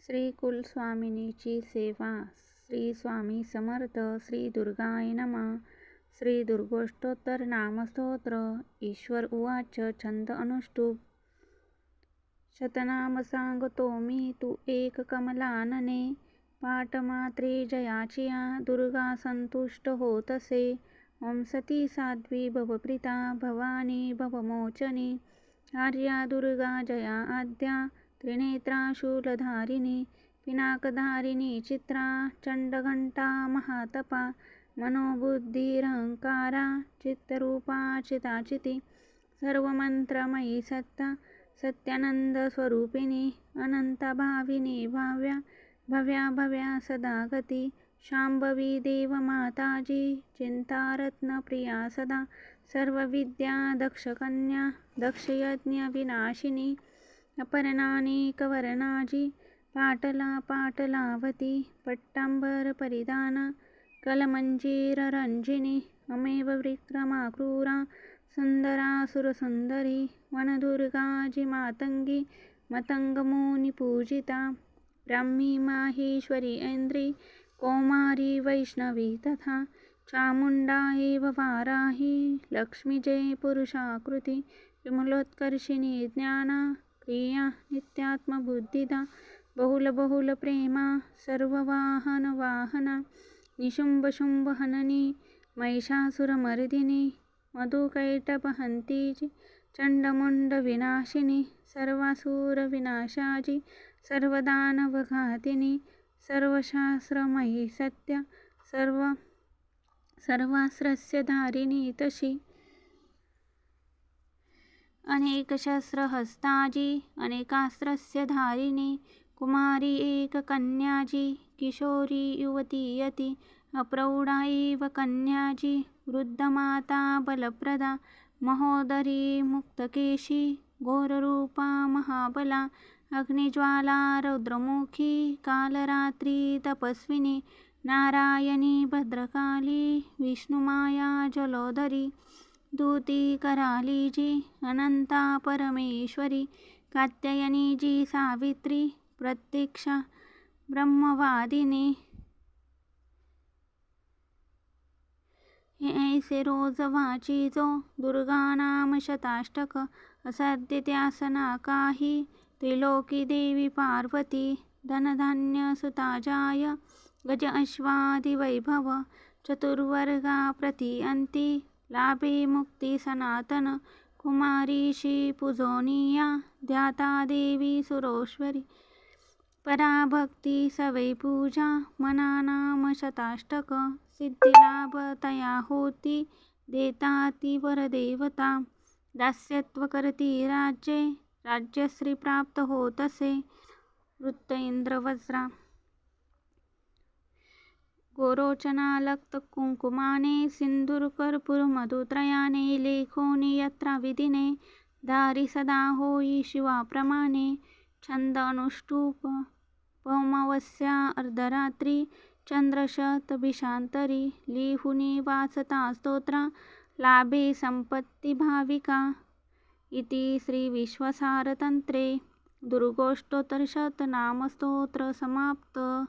श्री कुलस्वामिनीची सेवा. श्री स्वामी समर्थ. श्री दुर्गाय नमः. श्री दुर्गोष्टोत्तर नामस्तोत्र. ईश्वर उवाच. छंद अनुष्टुप. शतनाम सांगतो मी तू एक कमलानने, पाठमात्रे जयाचिया दुर्गा संतुष्ट होतसे. ओम सती साध्वी भवप्रीता भवानी भवमोचनी, आर्या दुर्गा जया आद्या त्रिनेत्रा शूलधारिणी, पिनाकधारिणी चित्रा चंडघंटा महातपा, मनोबुद्धिरहंकारा चित्तरूपा चिताचिती, सर्वमंत्रमयी सत्ता सत्यानंद स्वरूपिणी, अनंता भाविनी भाव्या भव्या भव्या सदा गती, शांभवी देव माताजी चिंतारत्न प्रिया सदा, सर्वविद्या दक्षकन्या दक्षयज्ञ विनाशिनी, अपर्णानी कवर्णाजी पाटला पाटलावती, पट्टांबर परिधाना कलमंजीर रंजिनी, अमेव विक्रमा क्रूरा सुंदरा सुरसुंदरी, वनदुर्गाजी मातंगी मतंगमुनी पूजिता, ब्राह्मी माहेश्वरी ऐन्द्री कौमारी वैष्णवी तथा, चामुंडा एव वाराही लक्ष्मी जय पुरुषाकृती, विमलोत्कर्षिणी ज्ञाना क्रिया नित्यात्मबुद्धिदा, बहुल बहुल प्रेमा सर्ववाहन वाहना, निशुंभ शुंभ हननी महिषासुरमर्दिनी, मधुकैटपहंतीजी चंडमुंड विनाशिनी, सर्वासुर विनाशाजी सर्वदानवघातिनी, सर्वशास्त्रमयी सत्या सर्वास्त्रस्य धारिणी तशी, अनेक शस्त्रहस्ताजी अनेकास्त्रस्य धारिणी, कुमारी एक कन्याजी किशोरी युवती यती, अप्रौढा एव कन्याजी वृद्धमाता बलप्रदा, महोदरी मुक्तकेशी घोररूपा महाबला, अग्निज्वाला रौद्रमुखी कालरात्री तपस्विनी, नारायणी भद्रकाली विष्णुमाया जलोदरी, दूती करालीजी अनंता परमेश्वरी, कात्यायनी जी सावित्री प्रत्यक्षा ब्रह्मवादिनी, हे ऐसे रोज वाचिजो दुर्गानाम शताष्टक, असाध्य त्यासना काही त्रिलोकी देवी पार्वती, धनधान्य सुताजाय गज अश्वादि वैभव, चतुर्वर्गा प्रतिअंती लाभे मुक्ती सनातन, कुमारीशी पूजोनिया ध्याता देवी सुरोश्वरी, पराभक्ती सवै पूजा मना नाम शताष्टक, सिद्धिलाभ तया होती देता ती वरदेवता, दास्यत्व करती राज्ये राज्यश्री प्राप्त होतसे, वृत्त इंद्रवज्रा गोरोचनालक्त कुंकुमाने, सिंदूर कर्पूर मधुत्रयाने, लेखोनी यत्रा विधिने, दारी सदा होई शिवाप्रमाणे, छंद अनुष्टुप. पौमावस्या अर्धरात्री चंद्रशत भिषांतरी, लिहुनी वाचता स्तोत्रा लाभे संपत्ती भाविका, इति श्री विश्वासार तंत्रे दुर्गोष्टोत्तर शतनामस्तोत्र समाप्त.